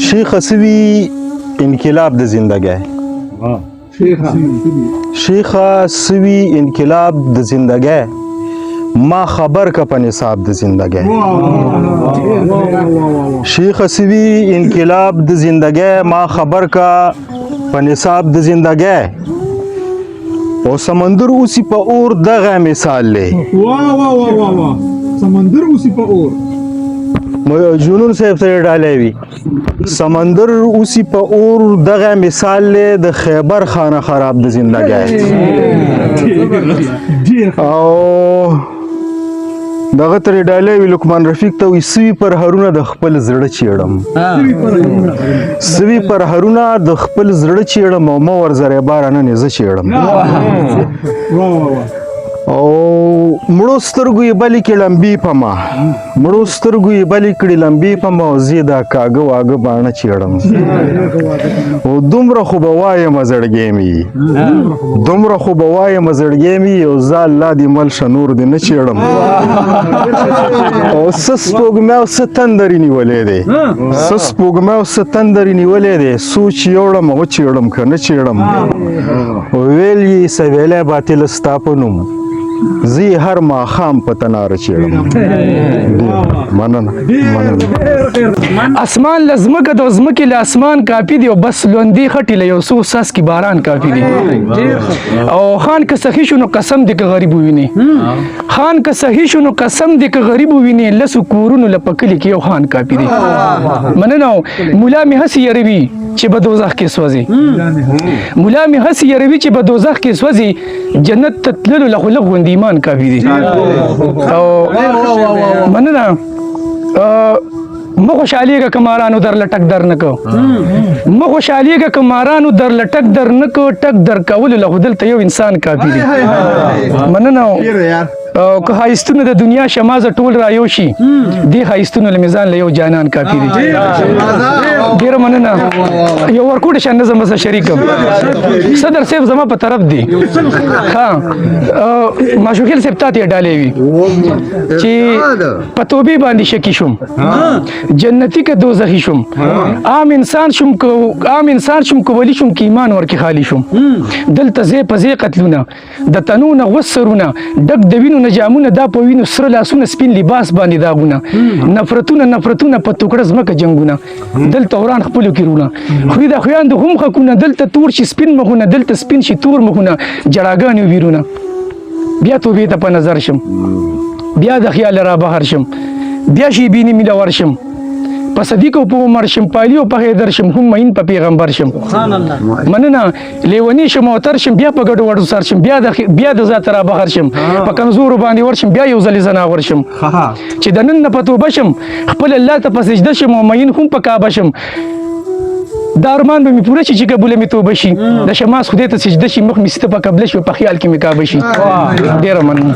شیخ سوی انقلاب د زندګۍ شیخ سوی انقلاب د زندګۍ ما خبر کا په نصاب د زندګۍ شیخ سوی انقلاب د زندګۍ ما خبر کا په نصاب د زندګۍ او سمندر اوسی په اور دغه مثال لې سمندر اوسی په اور جنون صاحب ته ډالې وی سمندر اوسی په اور دغه مثال لې د خیبر خانه خراب د زندګۍ او دغه تر ډالې وی لقمان رفیق ته وی سوي پر هرونه د خپل زړه چیړم سوي پر هرونه د خپل زړه چیړم او مو ورزره بارانه نه ز چیړم او مړو سترګو یې بلې کړې لمبې پما مړو سترګو یې بلې کړې لمبې پما او زه دا کاږه واږه باڼه چیړم او دومره خو به وایم زړګی مې دومره خو به وایم زړګی مې او زه الله دې مل شه نور دې نه چیړم او څه سپوږمۍ او څه تندرې نیولې دی څه سپوږمۍ او څه تندرې نیولې دی سوچ یوړم او چیړم که نه چیړم ویل یې سویلی باطل ستا په نوم زی هر ماښام په تناره چیړم مننه اسمان له ځمکه د ځمکې له اسمان کافي دی او بس لوندې خټې له یو څو څاڅکي باران کافي دی او خان که سخي شو نو قسم دی که غریب وویني خان که صحیح شو نو قسم دی که غریب وویني لسو کورونو له په کلي کې یو خان کافي دی مننه ملا مې هسې یروي چې به دوزخ کې سوځي ملا مې هسې یروي چې به دوزخ کې سوځي جنت ته تللو له خو لږ غوندې ایمان کافي دی او مننه مه خوشحالیږه که مارانو در لټک در نه کو مه خوشحالیږه که مارانو در لټک در نه کو ټک در کولو له خو دلته یو انسان کافي دی مننه او که ښایستونه د دنیا شمازه ټول را یو شي دې ښایستونو له میزان له یو جانان کافي دی ډېره مننه یو ورکوټه شان نظم به شریکم صدر صاحب زما په طرف دی ها ماشوخیل صاحب تا ته ډالې وي چې په توبې باندې شکی شوم جنتی که دوزخی شوم عام انسان شوم که ولی شوم که ایمان ورکی خالی شوم دلته ځای په ځای قتلونه د تنونه غوسرونه ډک د وینو نه جامونه دا په وینو سره لاسونه سپین لباس باندې داغونه نفرتونه په ټوکړه ځمکه جنګونه دلته وران خپلو کې رونه خوی د خویاندو هم خکونه دلته تور شي سپین مخونه دلته سپین شي تور مخونه جړاګانې ویرونه بیا توبې ته په نظر شم بیا د خیال را بهر شم بیا شي بینی میله ورشم په صدیق او په عمر شم پایلی او په حیدر شم هم مین په پیغمبر شم مننه لیونی شم او تر شم بیا په ګډو وړو سر شم بیا د ذات را بهر شم په کمزور باندې ورشم بیا یو ځلې زنا ورشم چې د نن نه په توبه شم خپل الله ته په سجده شم او مین هم په کعبه شم دا ارمان به مې پوره شي چې قبوله مې توبه شي د شماس خدای ته سجده شي مخ مې سته په قبله شي په خیال کې مې کعبه شي ډېره مننه